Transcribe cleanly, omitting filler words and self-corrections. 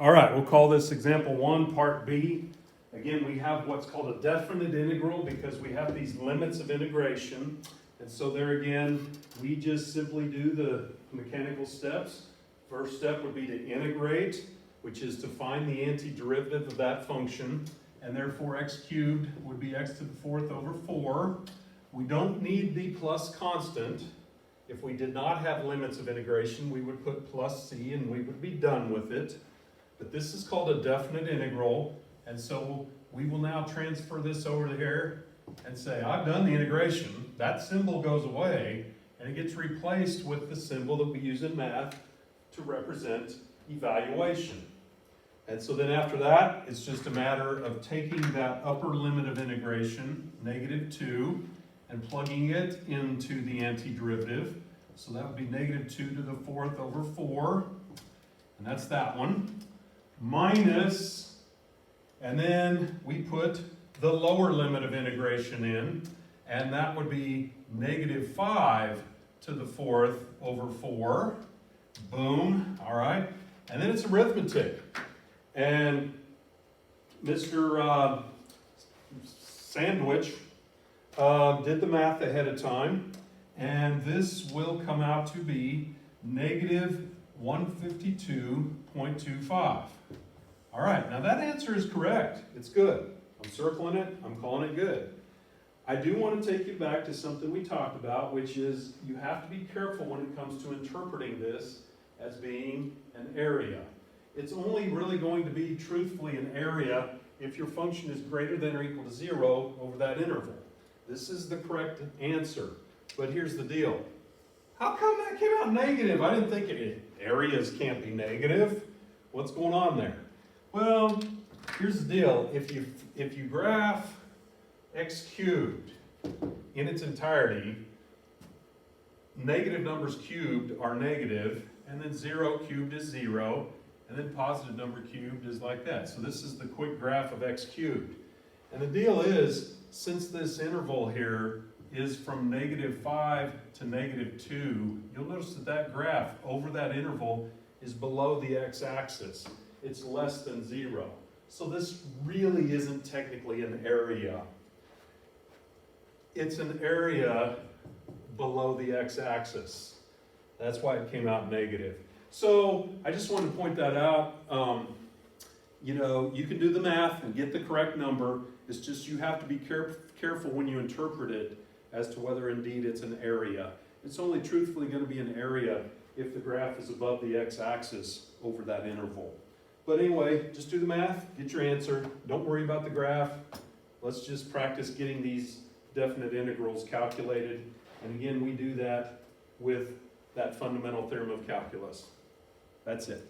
All right, we'll call this example 1, part B. Again, we have what's called a definite integral because we have these limits of integration. And so there again, we just simply do the mechanical steps. First step would be to integrate, which is to find the antiderivative of that function. And therefore x cubed would be x to the fourth over 4. We don't need the plus constant. If we did not have limits of integration, we would put plus c and we would be done with it. But this is called a definite integral, and so we will now transfer this over to here and say, I've done the integration. That symbol goes away, and it gets replaced with the symbol that we use in math to represent evaluation. And so then after that, it's just a matter of taking that upper limit of integration, -2, and plugging it into the antiderivative. So that would be -2 to the fourth over 4, and that's that one. Minus, and then we put the lower limit of integration in, and that would be -5 to the fourth over 4. Boom, all right. And then it's arithmetic. And Mr. Sandwich did the math ahead of time, and this will come out to be -152.25. All right, now that answer is correct. It's good. I'm circling it. I'm calling it good. I do want to take you back to something we talked about, which is you have to be careful when it comes to interpreting this as being an area. It's only really going to be truthfully an area if your function is greater than or equal to 0 over that interval. This is the correct answer. But here's the deal. How come that came out negative? I didn't think areas can't be negative. What's going on there? Well, here's the deal. If you graph x cubed in its entirety, negative numbers cubed are negative, and then 0 cubed is 0, and then positive number cubed is like that. So this is the quick graph of x cubed. And the deal is, since this interval here is from -5 to -2, you'll notice that that graph over that interval is below the x-axis. It's less than 0. So this really isn't technically an area. It's an area below the x-axis. That's why it came out negative. So I just wanted to point that out. You can do the math and get the correct number. It's just you have to be careful when you interpret it as to whether indeed it's an area. It's only truthfully going to be an area if the graph is above the x-axis over that interval. But anyway, just do the math, get your answer. Don't worry about the graph. Let's just practice getting these definite integrals calculated. And again, we do that with that fundamental theorem of calculus. That's it.